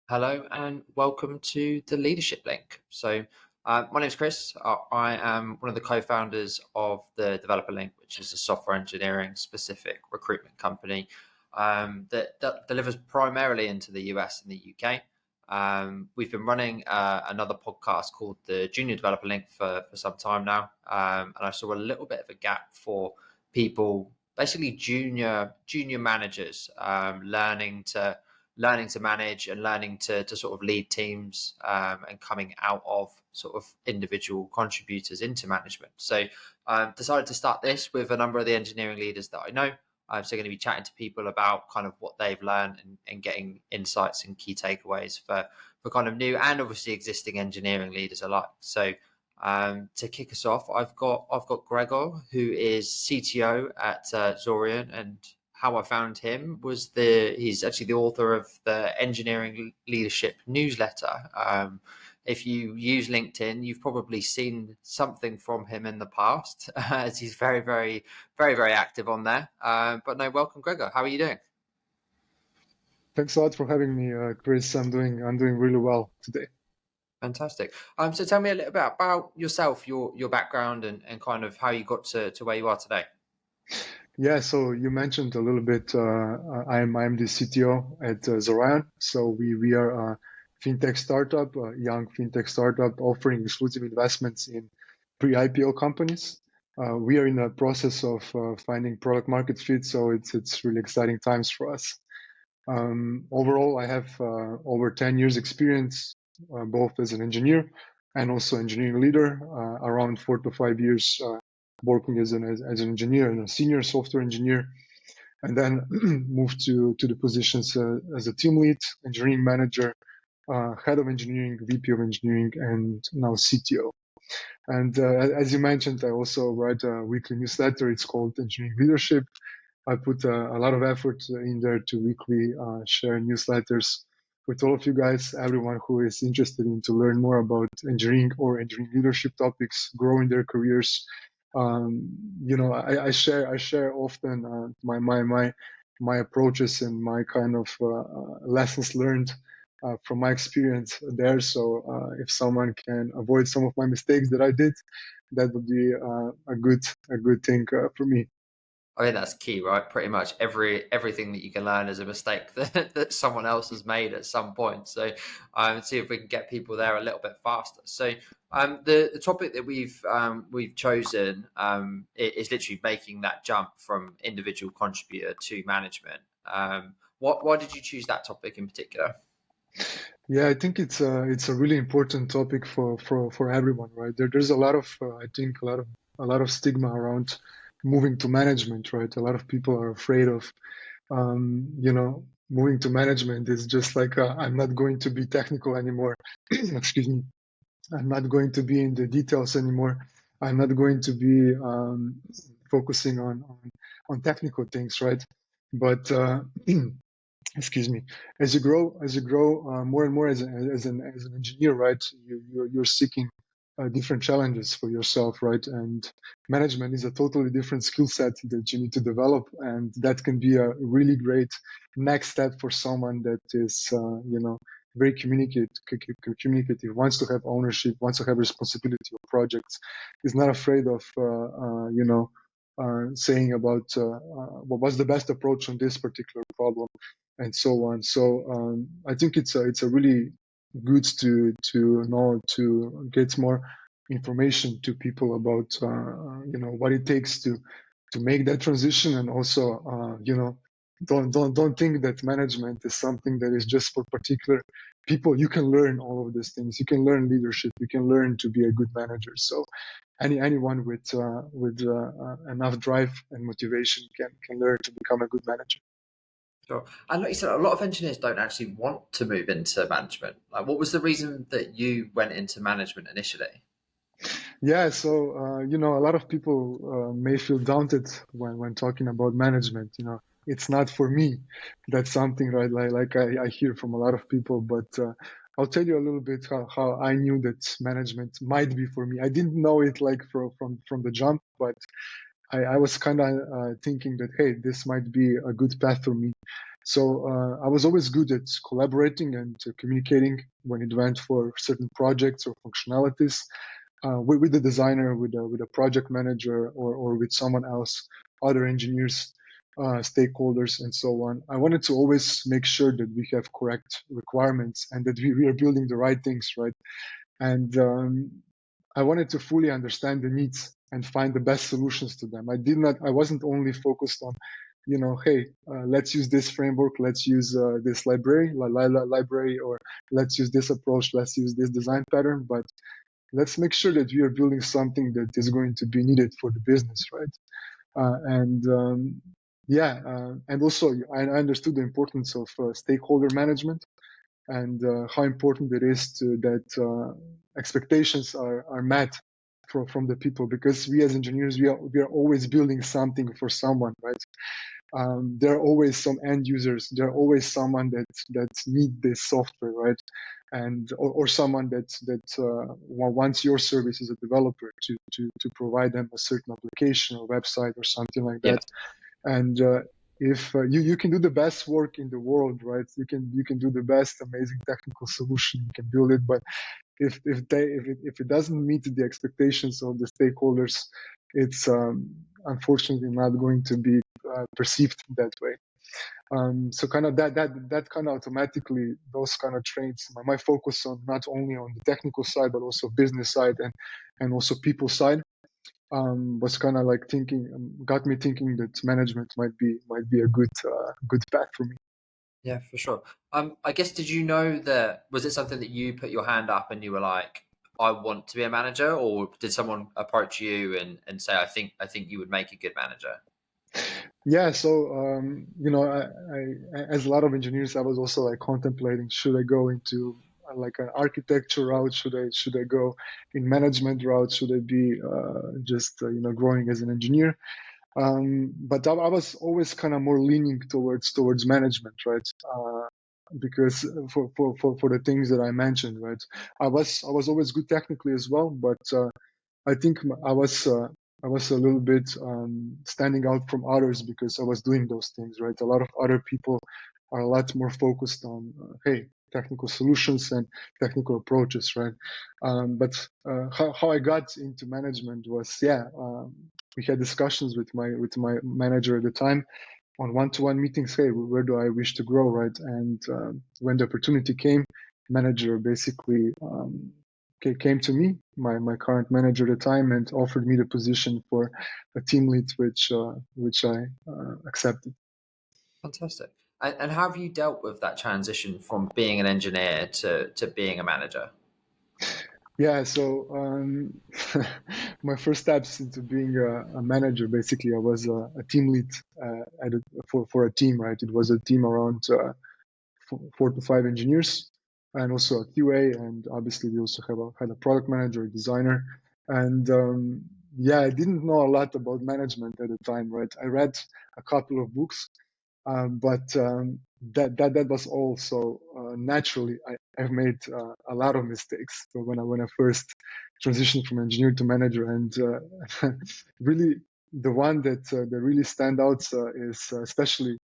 Hello and welcome to the Leadership Link. My name is Chris. I am one of the co-founders of the Developer Link, which is a software engineering specific recruitment company that delivers primarily into the US and the UK. We've been running another podcast called the Junior Developer Link for some time now, and I saw a little bit of a gap for people, basically junior managers, learning to manage and learning to sort of lead teams, and coming out of sort of individual contributors into management. So decided to start this with a number of the engineering leaders that I know. I'm still going to be chatting to people about kind of what they've learned and getting insights and key takeaways for kind of new and obviously existing engineering leaders alike. So to kick us off, I've got Gregor, who is CTO at Zorian, and how I found him was he's actually the author of the Engineering Leadership newsletter. If you use LinkedIn, you've probably seen something from him in the past, as he's very, very, very, very active on there. But no, welcome, Gregor. How are you doing? Thanks a lot for having me, Chris. I'm doing really well today. Fantastic. So tell me a little bit about yourself, your background, and kind of how you got to where you are today. Yeah, so you mentioned a little bit. I'm the CTO at Zorion. So we are a fintech startup, a young fintech startup offering exclusive investments in pre-IPO companies. We are in the process of finding product market fit, so it's really exciting times for us. Overall, I have over 10 years experience, both as an engineer and also engineering leader, around 4 to 5 years working as an engineer and a senior software engineer, and then moved to the positions as a team lead, engineering manager, head of engineering, VP of engineering, and now CTO. And as you mentioned, I also write a weekly newsletter. It's called Engineering Leadership. I put a lot of effort in there to weekly share newsletters with all of you guys, everyone who is interested in to learn more about engineering or engineering leadership topics, growing their careers. I share often my approaches and my kind of lessons learned from my experience there. So if someone can avoid some of my mistakes that I did, that would be a good thing for me. I think that's key, right? Pretty much everything that you can learn is a mistake that someone else has made at some point. So, see if we can get people there a little bit faster. So, the topic that we've chosen is literally making that jump from individual contributor to management. Why did you choose that topic in particular? Yeah, I think it's a really important topic for everyone, right? There's a lot of I think a lot of stigma around moving to management, right? A lot of people are afraid of moving to management is just like I'm not going to be technical anymore. Excuse me. I'm not going to be in the details anymore. I'm not going to be focusing on technical things, right? But excuse me, as you grow more and more as an engineer, right, you're seeking different challenges for yourself, right? And management is a totally different skill set that you need to develop, and that can be a really great next step for someone that is very communicative, wants to have ownership, wants to have responsibility of projects, is not afraid of saying about what was the best approach on this particular problem, and so on. So I think it's a really good to know, to get more information to people about what it takes to make that transition, and also don't think that management is something that is just for particular people. You can learn all of these things. You can learn leadership. You can learn to be a good manager. So anyone with enough drive and motivation can learn to become a good manager. Sure. And like you said, a lot of engineers don't actually want to move into management. Like, what was the reason that you went into management initially? Yeah, so a lot of people may feel daunted when talking about management. It's not for me. That's something, right? Like I hear from a lot of people, but I'll tell you a little bit how I knew that management might be for me. I didn't know it like from the jump, but I was kind of thinking that, hey, this might be a good path for me. So I was always good at collaborating and communicating when it went for certain projects or functionalities with the designer, with a project manager, or with someone else, other engineers, stakeholders, and so on. I wanted to always make sure that we have correct requirements and that we are building the right things, right? And I wanted to fully understand the needs and find the best solutions to them. I wasn't only focused on, hey, let's use this framework, let's use this library, or let's use this approach, let's use this design pattern, but let's make sure that we are building something that is going to be needed for the business, right? And also I understood the importance of stakeholder management and how important it is that expectations are met from the people, because we as engineers, we are always building something for someone, right? There are always some end users. There are always someone that need this software, right? And or someone that wants your service as a developer to provide them a certain application or website or something like Yeah. that. And if you can do the best work in the world, right? You can do the best amazing technical solution, you can build it, but if it doesn't meet the expectations of the stakeholders, it's unfortunately not going to be perceived that way. So kind of that kind of automatically, those kind of traits, my focus on not only on the technical side but also business side and also people side, was kind of like got me thinking that management might be a good path for me. Yeah, for sure. I guess, did you know that, was it something that you put your hand up and you were like, I want to be a manager, or did someone approach you and say, I think you would make a good manager? Yeah, so as a lot of engineers, I was also like contemplating, should I go into like an architecture route? Should I go in management route? Should I be just growing as an engineer? But I was always kind of more leaning towards management, right? Because for the things that I mentioned, right? I was always good technically as well, but I think I was a little bit standing out from others because I was doing those things, right? A lot of other people are a lot more focused on hey, technical solutions and technical approaches, right? But how I got into management was, we had discussions with my manager at the time on one-to-one meetings. Hey, where do I wish to grow, right? And when the opportunity came, manager basically came to me, my current manager at the time, and offered me the position for a team lead, which I accepted. Fantastic. And how have you dealt with that transition from being an engineer to being a manager? Yeah, so my first steps into being a manager, basically, I was a team lead for a team, right? It was a team around 4 to 5 engineers, and also a QA, and obviously we also had a product manager, a designer, and I didn't know a lot about management at the time, right? I read a couple of books, but that was all. So naturally, I've made a lot of mistakes. So when I first transitioned from engineer to manager, and really the one that really stand out is especially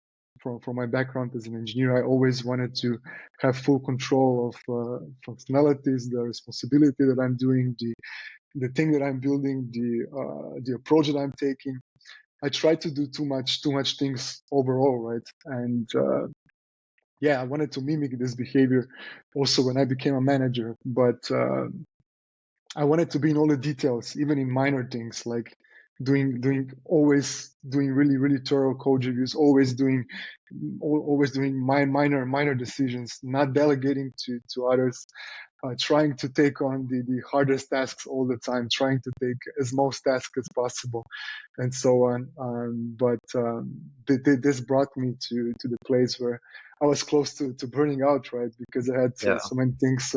from my background as an engineer, I always wanted to have full control of functionalities, the responsibility that I'm doing, the thing that I'm building, the approach that I'm taking. I try to do too much things overall, right? And I wanted to mimic this behavior also when I became a manager, but I wanted to be in all the details, even in minor things like always doing really thorough code reviews, always doing minor decisions, not delegating to others, trying to take on the hardest tasks all the time, trying to take as most tasks as possible, and so on. This brought me to the place where I was close to burning out, right? Because I had Yeah. so many things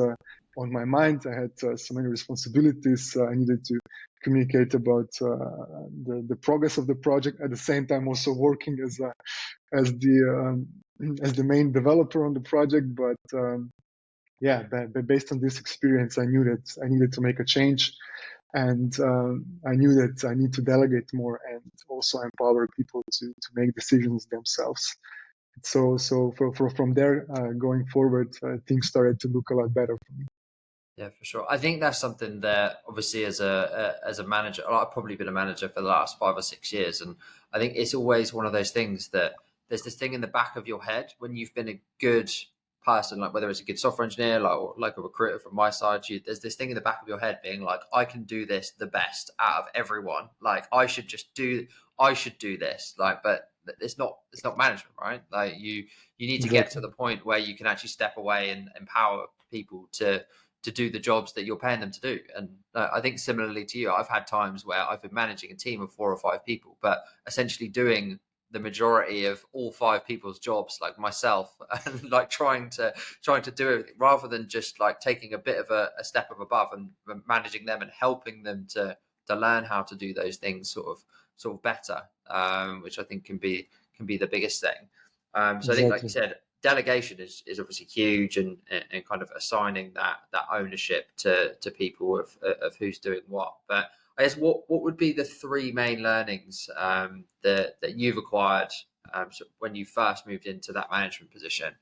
on my mind. I had so many responsibilities. I needed to communicate about the progress of the project, at the same time also working as the main developer on the project. But based on this experience, I knew that I needed to make a change, and I knew that I need to delegate more and also empower people to make decisions themselves. From there going forward, things started to look a lot better for me. Yeah, for sure. I think that's something that obviously as a manager, I've probably been a manager for the last 5 or 6 years, and I think it's always one of those things that there's this thing in the back of your head when you've been a good person, like whether it's a good software engineer, like a recruiter from my side, there's this thing in the back of your head being like, I can do this the best out of everyone. Like I should do this. Like, but it's not management, right? Like you need to get to Exactly. the point where you can actually step away and empower people to do the jobs that you're paying them to do. And I think similarly to you, I've had times where I've been managing a team of 4 or 5 people, but essentially doing the majority of all 5 people's jobs, like myself, and like trying to do everything rather than just like taking a bit of a step up above and managing them and helping them to learn how to do those things sort of better, which I think can be the biggest thing. So I think, like you Exactly. said, delegation is obviously huge, and kind of assigning that ownership to people of who's doing what. But I guess what would be the three main learnings that you've acquired when you first moved into that management position?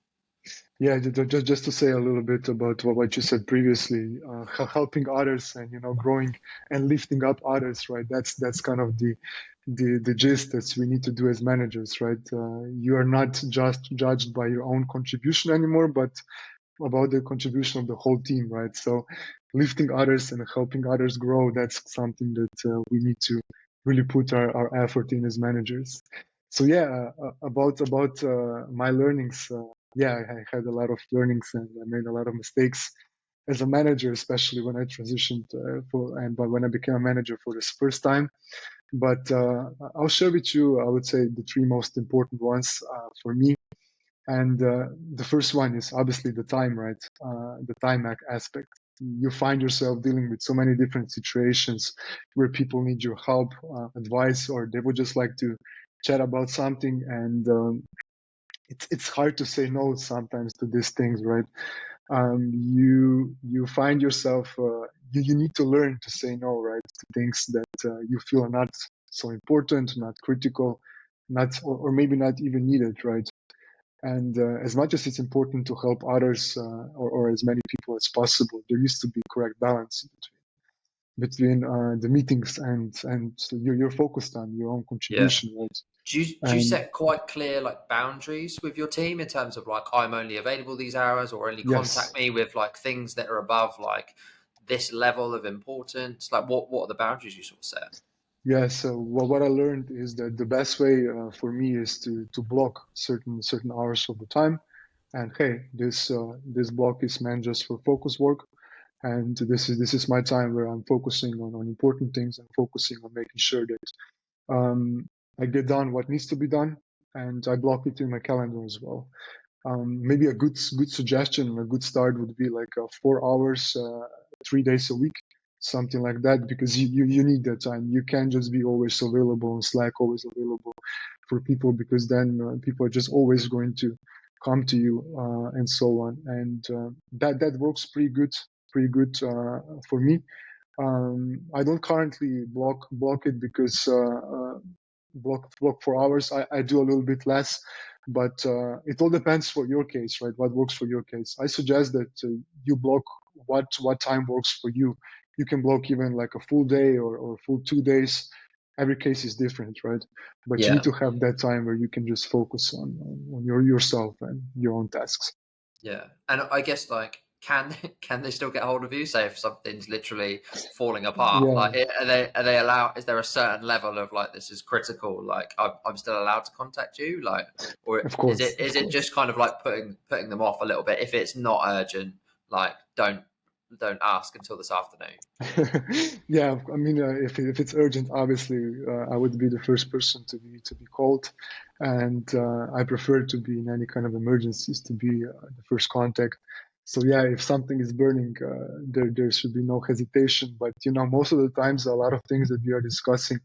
Yeah, just to say a little bit about what you said previously, helping others and growing and lifting up others, right? That's kind of the gist that we need to do as managers, right? You are not just judged by your own contribution anymore, but about the contribution of the whole team, right? So lifting others and helping others grow, that's something that we need to really put our effort in as managers. So yeah, about my learnings, yeah, I had a lot of learnings and I made a lot of mistakes as a manager, especially when I transitioned but when I became a manager for the first time. But I'll share with you, I would say, the three most important ones for me. And the first one is obviously the time, right? The time aspect. You find yourself dealing with so many different situations where people need your help, advice, or they would just like to chat about something. And it's hard to say no sometimes to these things, right? You find yourself you need to learn to say no, right, to things that you feel are not so important, not critical, not or maybe not even needed, right? And as much as it's important to help others or as many people as possible, there needs to be correct balance between the meetings and you're focused on your own Yeah. contribution, right? Do you And set quite clear like boundaries with your team in terms of like I'm only available these hours or only yes, contact me with like things that are above like this level of importance? Like what are the boundaries you sort of set? yes. So what I learned is that the best way for me is to block certain hours of the time. And hey, this block is meant just for focus work, and this is my time where I'm focusing on important things and focusing on making sure that I get done what needs to be done, and I block it in my calendar as well. Maybe a good suggestion, a good start would be like 4 hours, 3 days a week, something like that, because you need that time. You can't just be always available on Slack, always available for people, because then people are just always going to come to you and so on. And that works pretty good for me. I don't currently block it because block for hours. I do a little bit less, but it all depends for your case, right? What works for your case? I suggest that you block what time works for you. You can block even like a full day or full 2 days. Every case is different, right? But you need Yeah. to have that time where you can just focus on yourself and your own tasks. Yeah. And I guess like can they still get hold of you? Say if something's literally falling apart, Yeah, like are they allow? Is there a certain level of like this is critical? Like I'm still allowed to contact you, like, or of course, of is it course. just kind of like putting them off a little bit if it's not urgent? Like don't ask until this afternoon. Yeah, I mean, if it's urgent, obviously, I would be the first person to be called, and I prefer to be in any kind of emergencies to be the first contact. So yeah, if something is burning, there should be no hesitation. But most of the times, a lot of things that we are discussing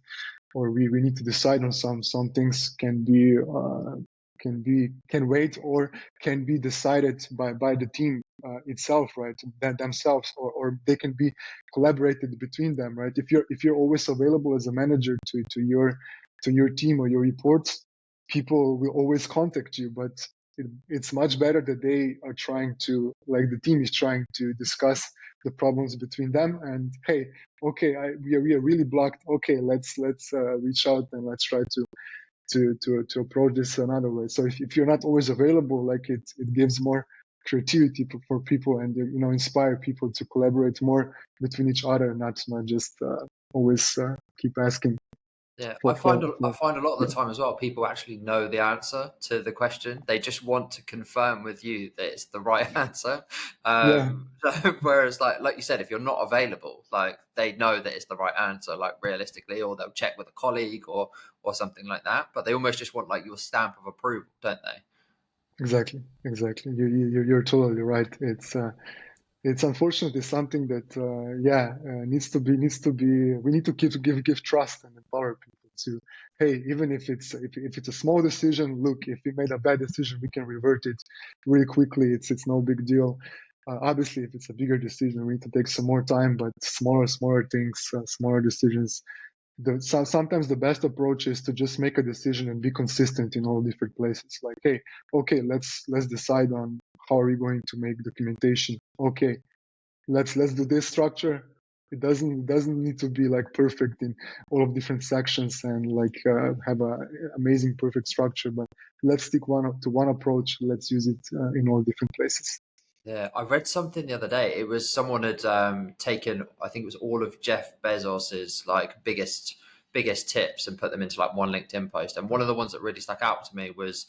or we need to decide on some things can wait or can be decided by the team itself, right? That themselves, or they can be collaborated between them, right? If you're always available as a manager to your team or your reports, people will always contact you, but it's much better that they are trying to, like the team is trying to discuss the problems between them, and hey, okay, we are really blocked. Okay, let's reach out and let's try to approach this another way. So if you're not always available, like it gives more creativity for people, and inspire people to collaborate more between each other, not just always keep asking Yeah, for I for find a lot of yeah. the time as well, people actually know the answer to the question. They just want to confirm with you that it's the right answer. Yeah, Whereas, like you said, if you're not available, like they know that it's the right answer, like realistically, or they'll check with a colleague or something like that. But they almost just want like your stamp of approval, don't they? exactly. You're totally right. It's unfortunately something that needs to be. We need to give trust and empower people to, hey, even if it's a small decision, look, if we made a bad decision, we can revert it really quickly. It's no big deal. Obviously, if it's a bigger decision, we need to take some more time. But smaller things, smaller decisions, sometimes the best approach is to just make a decision and be consistent in all different places. Like, hey, okay, let's decide on how are we going to make documentation. Okay, let's do this structure. It doesn't need to be like perfect in all of different sections and like have a amazing perfect structure, but let's stick to one approach. Let's use it in all different places. Yeah, I read something the other day. It was someone had taken, I think it was all of Jeff Bezos's like biggest tips and put them into like one LinkedIn post. And one of the ones that really stuck out to me was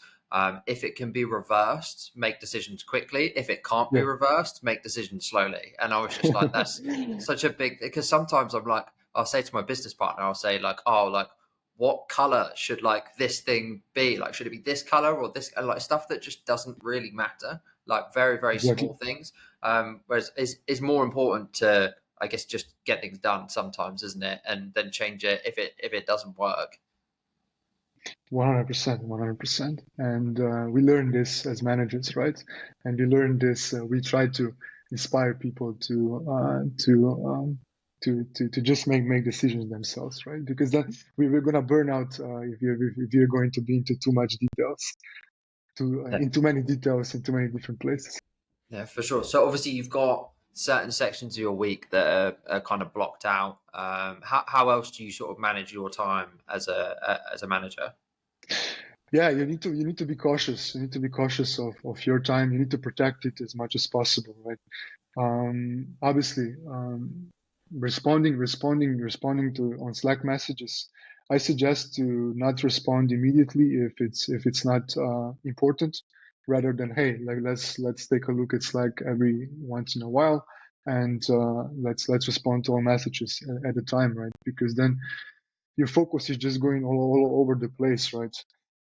if it can be reversed, make decisions quickly. If it can't be Yeah. reversed, make decisions slowly. And I was just like, that's such a big, because sometimes I'm like, I'll say to my business partner, I'll say like, oh, like what color should like this thing be? Like, should it be this color or this? And like stuff that just doesn't really matter, like very Exactly. small things. Whereas is more important to, I guess, just get things done sometimes, isn't it? And then change it if it doesn't work. 100%, 100%. And we learn this as managers, right? And we learn this. We try to inspire people to just make decisions themselves, right? Because that we're gonna burn out if you're going to be into too much details, Yeah, in too many details in too many different places. yeah, for sure. So obviously you've got certain sections of your week that are kind of blocked out. How else do you sort of manage your time as a manager? Yeah, you need to be cautious. You need to be cautious of your time. You need to protect it as much as possible, right? Obviously, responding to on Slack messages. I suggest to not respond immediately if it's not important, rather than, hey, like let's take a look at Slack every once in a while, and let's respond to all messages at a time, right? Because then your focus is just going all over the place, right?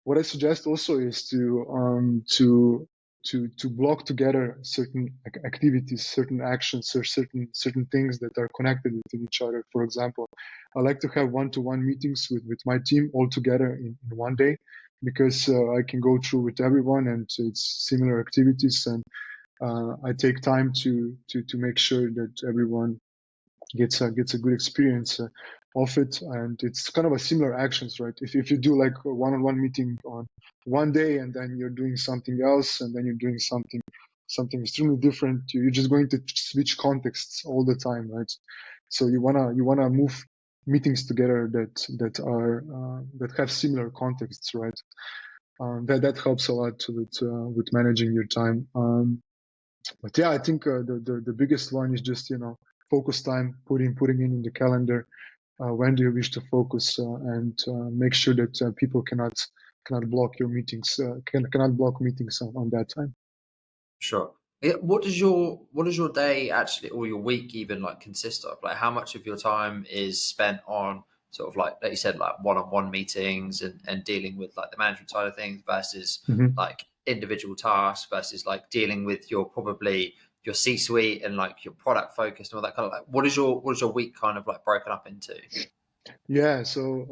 What I suggest also is to block together certain activities, certain actions, or certain things that are connected with each other. For example, I like to have one-to-one meetings with my team all together in one day, because I can go through with everyone and it's similar activities, and I take time to make sure that everyone gets a good experience of it, and it's kind of a similar actions, right? If you do like a one-on-one meeting on one day, and then you're doing something else, and then you're doing something extremely different, you're just going to switch contexts all the time, right? So you wanna move meetings together that have similar contexts, right? That helps a lot with managing your time. But yeah, I think the biggest one is just focus time, putting in the calendar when do you wish to focus, and make sure that people cannot block your meetings, cannot block meetings on that time. Sure. Yeah, what does your day actually or your week even like consist of? Like how much of your time is spent on sort of like you said, like one-on-one meetings and dealing with like the management side of things versus Mhm. like individual tasks versus like dealing with your probably your C-suite and like your product focus and all that kind of like what is your week kind of like broken up into? Yeah, so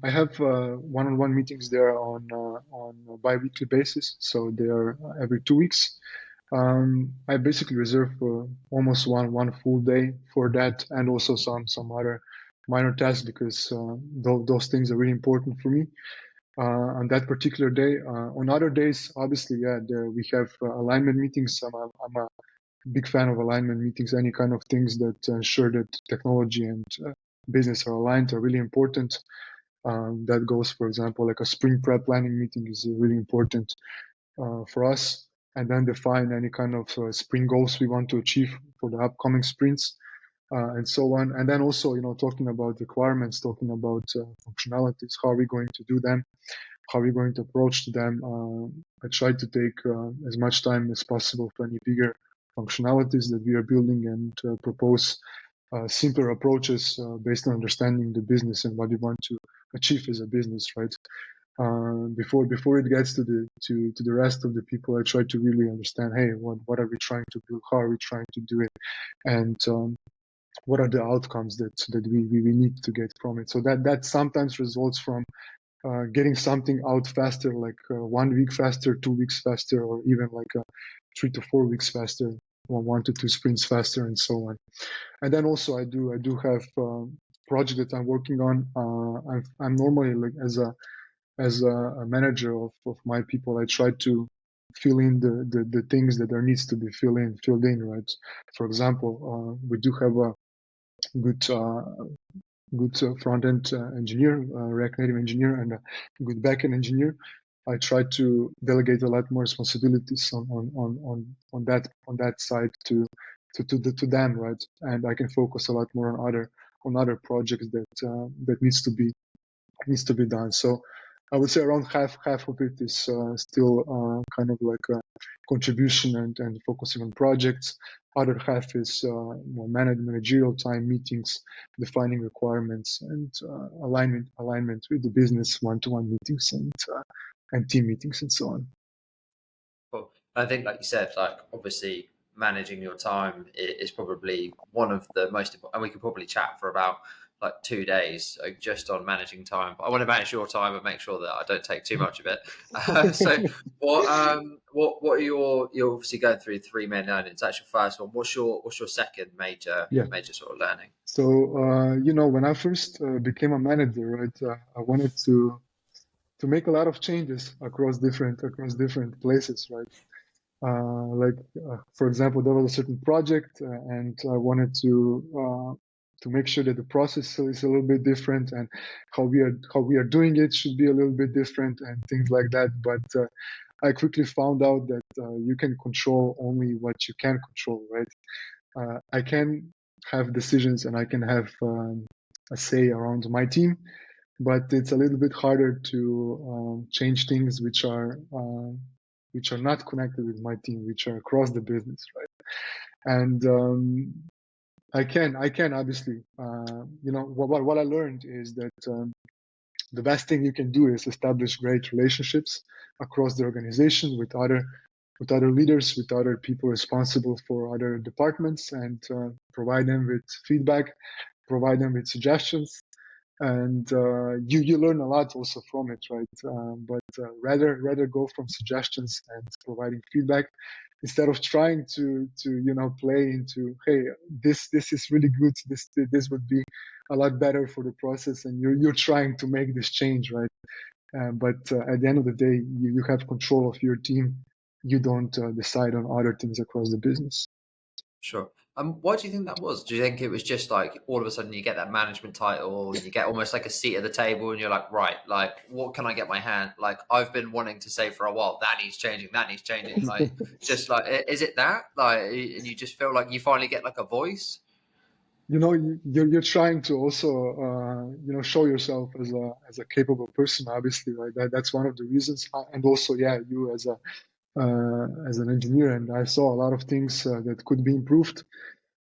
I have one-on-one meetings there on a bi-weekly basis, so they are every 2 weeks. I basically reserve almost one full day for that, and also some other minor tasks, because those things are really important for me. on that particular day. On other days, obviously, yeah, we have alignment meetings. I'm a big fan of alignment meetings. Any kind of things that ensure that technology and business are aligned are really important. That goes, for example, like a sprint prep planning meeting is really important for us, and then define any kind of sprint goals we want to achieve for the upcoming sprints, and so on. And then also, talking about requirements, talking about functionalities, how are we going to do them, how are we going to approach them. I try to take as much time as possible for any bigger functionalities that we are building, and propose simpler approaches based on understanding the business and what we want to achieve as a business, right? Before it gets to the rest of the people, I try to really understand, hey, what are we trying to build, how are we trying to do it, and what are the outcomes that we need to get from it. So that sometimes results from getting something out faster, like 1 week faster, 2 weeks faster, or even like 3 to 4 weeks faster, or 1 to 2 sprints faster, and so on. And then also I do have project that I'm working on. I'm normally, like, as a manager of my people, I try to fill in the things that there needs to be filled in, right? For example, we do have a good front-end engineer, React Native engineer, and a good back-end engineer. I try to delegate a lot more responsibilities on that side to them, right? And I can focus a lot more on other projects that needs to be done. So I would say around half of it is still kind of like a contribution and focusing on projects. Other half is more managerial time, meetings, defining requirements, and alignment with the business, one-to-one meetings, and team meetings, and so on. Cool. I think, like you said, like obviously managing your time is probably one of the most important, and we could probably chat for about like 2 days just on managing time. But I want to manage your time and make sure that I don't take too much of it. So, what are you're obviously going through three main learnings. That's your first one. What's your second Yeah. major sort of learning? So when I first became a manager, right, I wanted to make a lot of changes across different places, right? For example, there was a certain project, and I wanted to make sure that the process is a little bit different, and how we are doing it should be a little bit different, and things like that. But I quickly found out that you can control only what you can control, right? I can have decisions and I can have a say around my team, but it's a little bit harder to change things which are not connected with my team, which are across the business, right? And I can obviously, what I learned is that the best thing you can do is establish great relationships across the organization with other leaders, with other people responsible for other departments, and provide them with feedback, provide them with suggestions, and you learn a lot also from it, right? But rather go from suggestions and providing feedback instead of trying to play into, hey, this is really good, this would be a lot better for the process, and you're trying to make this change, right? But at the end of the day, you have control of your team. You don't decide on other things across the business. Sure. Why do you think that was? Do you think it was just like all of a sudden you get that management title, you get almost like a seat at the table, and you're like, right, like what can I get my hand? Like I've been wanting to say for a while that needs changing, that needs changing. Like just like is it that like, and you just feel like you finally get like a voice? You're trying to also show yourself as a capable person, obviously, right? That's one of the reasons. And also, yeah, you as an engineer, and I saw a lot of things that could be improved.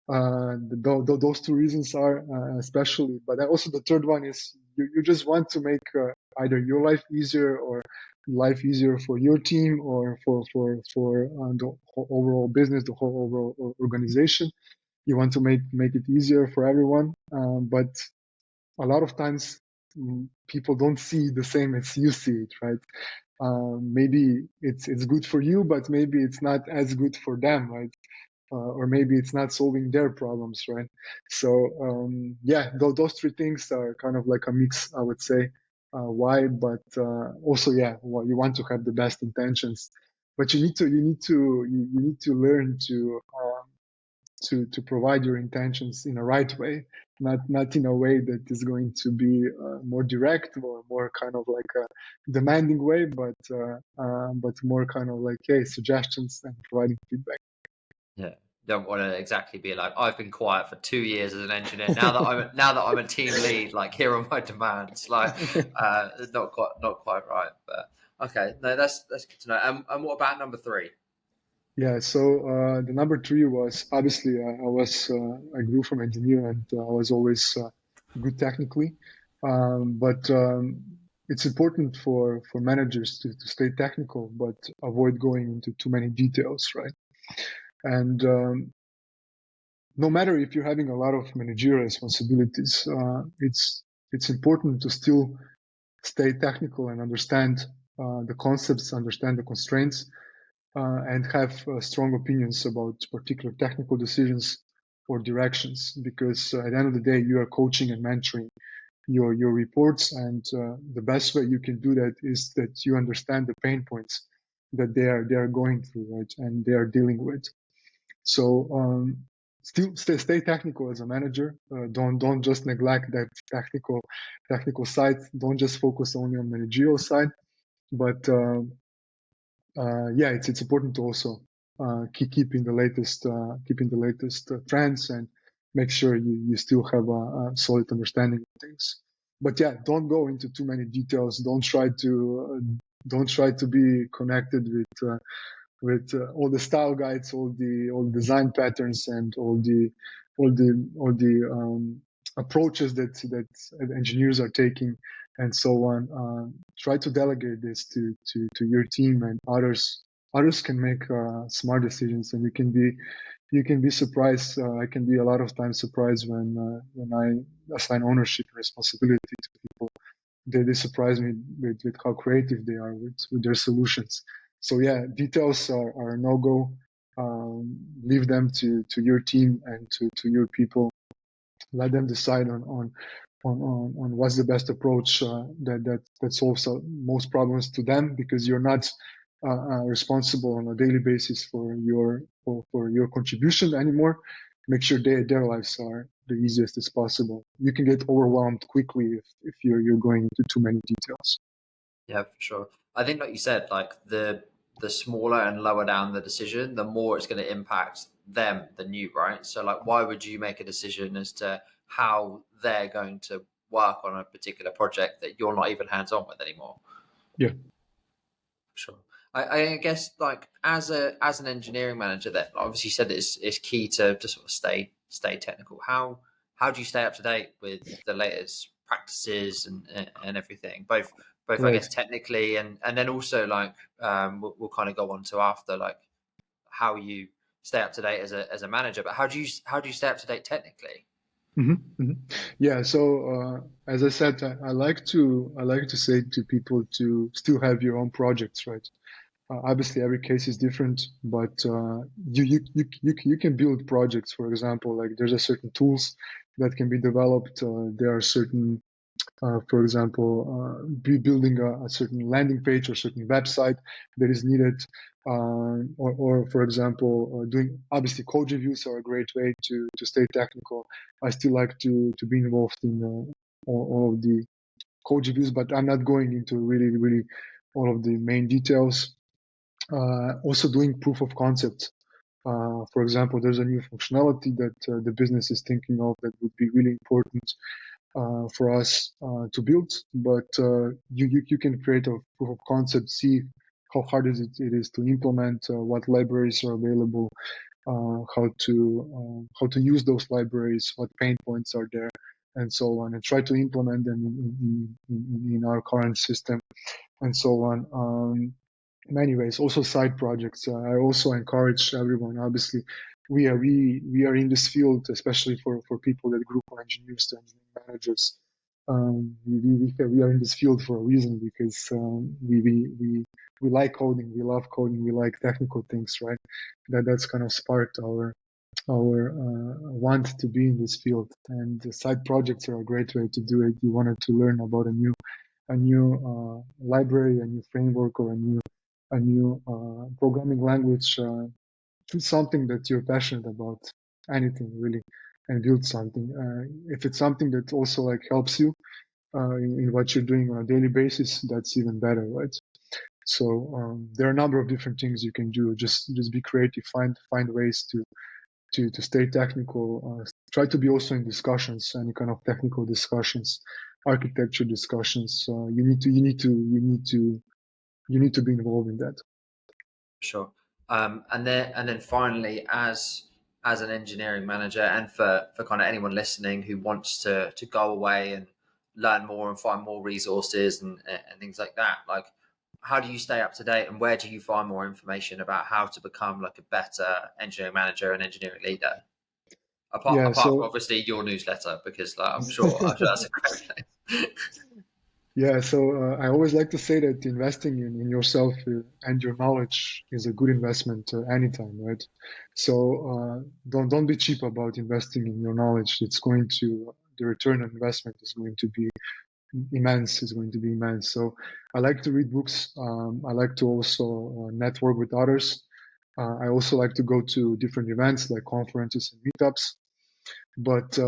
Those two reasons are especially, but also the third one is you just want to make either your life easier, or life easier for your team, or for the whole overall business, the whole overall organization. You want to make it easier for everyone, but a lot of times people don't see the same as you see it, right? Maybe it's good for you, but maybe it's not as good for them, right? Or maybe it's not solving their problems, right? So yeah, those three things are kind of like a mix, I would say. why, but also, yeah, well, you want to have the best intentions, but you need to learn to provide your intentions in a right way, not in a way that is going to be more direct or more kind of like a demanding way, but more kind of like, hey, suggestions and providing feedback. Yeah. Don't want to exactly be like, I've been quiet for 2 years as an engineer. Now that I'm a team lead, like here are my demands. Like, not quite right. But okay, no, that's good to know. And what about number three? Yeah, so the number three was obviously I grew from engineer and I was always good technically, but it's important for managers to stay technical but avoid going into too many details, right? And no matter if you're having a lot of managerial responsibilities, it's important to still stay technical and understand the concepts, understand the constraints, and have strong opinions about particular technical decisions or directions. Because at the end of the day, you are coaching and mentoring your reports, and the best way you can do that is that you understand the pain points that they are going through, right, and they are dealing with. So still stay technical as a manager. Don't just neglect that technical side. Don't just focus only on managerial side, but yeah, it's important to also keeping the latest trends and make sure you still have a solid understanding of things. But yeah, don't go into too many details. Don't try to be connected with all the style guides, all the design patterns, and all the approaches that engineers are taking, and so on. Try to delegate this to your team, and others can make smart decisions, and you can be surprised. I can be a lot of times surprised when I assign ownership and responsibility to people. They surprise me with how creative they are with their solutions. So yeah, details are a no-go. Leave them to your team and to your people. Let them decide on what's the best approach that solves most problems to them, because you're not responsible on a daily basis for your contribution anymore. Make sure their lives are the easiest as possible. You can get overwhelmed quickly if you're going into too many details. Yeah, for sure. I think, like you said, like the smaller and lower down the decision, the more it's going to impact them than you, right? So, like, why would you make a decision as to how they're going to work on a particular project that you're not even hands on with anymore? Yeah. Sure. I guess like as an engineering manager, that obviously you said it's key to sort of stay technical. How do you stay up to date with the latest practices and everything, both I guess Right. technically and then also like we'll kind of go on to after like how you stay up to date as a manager, but how do you stay up to date technically? Yeah. So as I said, I like to say to people to still have your own projects, right? Obviously, every case is different, but you can build projects. For example, like there's a certain tools that can be developed. There are certain, for example, building a certain landing page or certain website that is needed, or for example, doing obviously code reviews are a great way to stay technical. I still like to be involved in all of the code reviews, but I'm not going into really all of the main details. Also doing proof of concept. For example, there's a new functionality that the business is thinking of that would be really important for us to build. But you can create a proof of concept, see how hard it is to implement, what libraries are available, how to use those libraries, what pain points are there, and so on, and try to implement them in our current system, and so on. In many ways, also side projects. I also encourage everyone. Obviously, we are in this field, especially for people that grew from engineers to engineering managers. We are in this field for a reason, because we like coding, we love coding, we like technical things, right? That's kind of sparked our want to be in this field. And the side projects are a great way to do it. You wanted to learn about a a new library, a new framework, or a new programming language. Choose something that you're passionate about, anything really, and build something. If it's something that also like helps you in what you're doing on a daily basis, that's even better, right? So there are a number of different things you can do. Just be creative. Find ways to stay technical. Try to be also in discussions, any kind of technical discussions, architecture discussions. You need to be involved in that. Sure. And then finally, as an engineering manager, and for kind of anyone listening who wants to go away and learn more and find more resources and things like that, like how do you stay up to date, and where do you find more information about how to become like a better engineering manager and engineering leader? Yeah. Apart from So obviously your newsletter, because like, I'm sure that's a great place. yeah. So I always like to say that investing in yourself and your knowledge is a good investment anytime, right? So don't be cheap about investing in your knowledge. The return on investment is going to be immense. Is going to be immense. So I like to read books. I like to also network with others. I also like to go to different events like conferences and meetups. But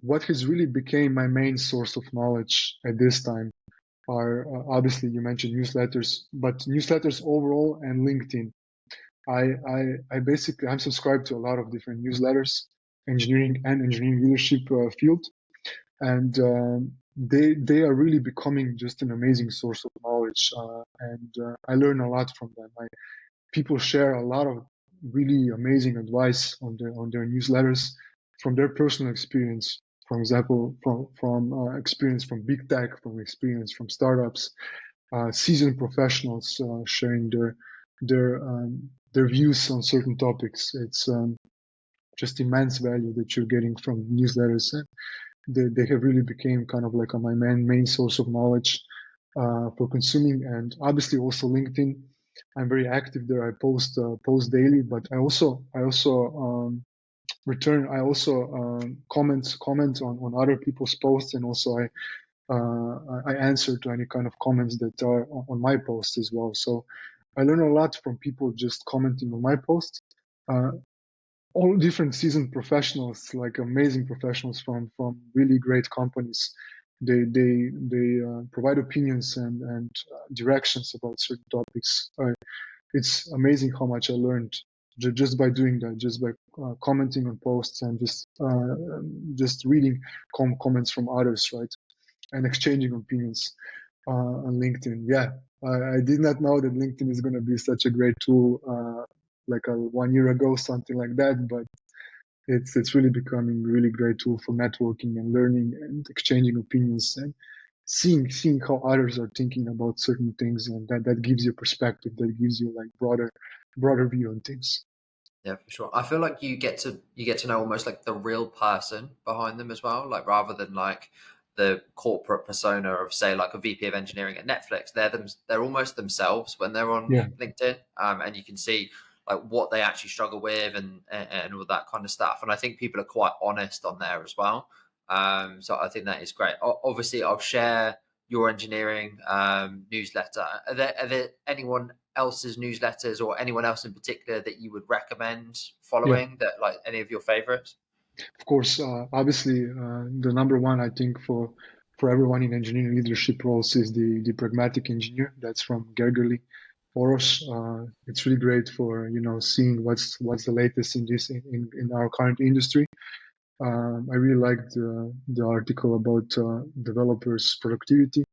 what has really became my main source of knowledge at this time are obviously you mentioned newsletters, but newsletters overall and LinkedIn. I basically I'm subscribed to a lot of different newsletters, engineering leadership field, and they are really becoming just an amazing source of knowledge, and I learn a lot from them. People share a lot of really amazing advice on their newsletters from their personal experience. For example, from experience from big tech, from experience from startups, seasoned professionals sharing their views on certain topics. It's just immense value that you're getting from newsletters. They have really become kind of like my main source of knowledge for consuming, and obviously also LinkedIn. I'm very active there. I post daily, but I also return. I also comment on other people's posts, and also I answer to any kind of comments that are on my posts as well. So I learn a lot from people just commenting on my posts. Uh, all different seasoned professionals, like amazing professionals from really great companies. They provide opinions and directions about certain topics. It's amazing how much I learned just by doing that, just by commenting on posts and just reading comments from others, right, and exchanging opinions on LinkedIn. Yeah, I did not know that LinkedIn is going to be such a great tool like 1 year ago, something like that, but it's really becoming a really great tool for networking and learning and exchanging opinions and seeing how others are thinking about certain things, and that gives you perspective, that gives you like broader view on things. Yeah, for sure. I feel like you get to know almost like the real person behind them as well. Like rather than like the corporate persona of say like a VP of engineering at Netflix, they're almost themselves when they're on Yeah, LinkedIn, and you can see like what they actually struggle with and all that kind of stuff. And I think people are quite honest on there as well. So I think that is great. Obviously, I'll share your engineering newsletter. Are there anyone else's newsletters or anyone else in particular that you would recommend yeah, following, that like any of your favorites? of course. Obviously, the number one I think for everyone in engineering leadership roles is the pragmatic engineer. That's from Gregor Ojstersek. It's really great for seeing what's the latest in this in our current industry. I really liked the article about developers' productivity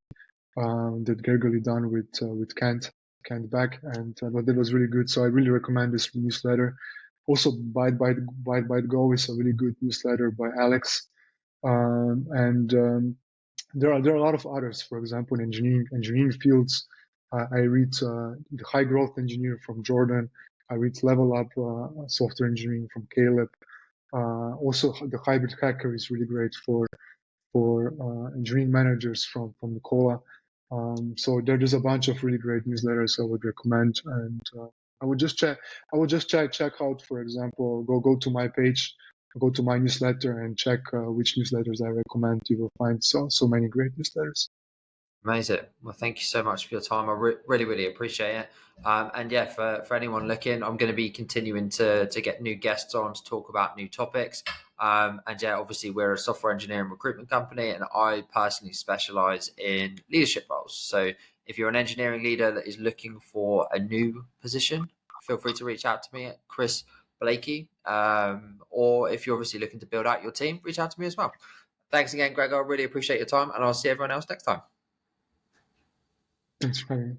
that Gregor done with Kent back, and but that was really good. So I really recommend this newsletter. Also, Byte Go is a really good newsletter by Alex, and there are a lot of others. For example, in engineering fields, I read the High Growth Engineer from Jordan. I read Level Up Software Engineering from Caleb. Also, the Hybrid Hacker is really great for engineering managers from Nicola. So there's a bunch of really great newsletters I would recommend, and I would just check. I would just check out, for example, go to my page, go to my newsletter, and check which newsletters I recommend. You will find so many great newsletters. Amazing. Well, thank you so much for your time. I really, really appreciate it. And yeah, for anyone looking, I'm going to be continuing to get new guests on to talk about new topics. And yeah, obviously, we're a software engineering recruitment company, and I personally specialize in leadership roles. So if you're an engineering leader that is looking for a new position, feel free to reach out to me at Chris Blakey. Or if you're obviously looking to build out your team, reach out to me as well. Thanks again, Gregor. I really appreciate your time, and I'll see everyone else next time. Thanks for having me.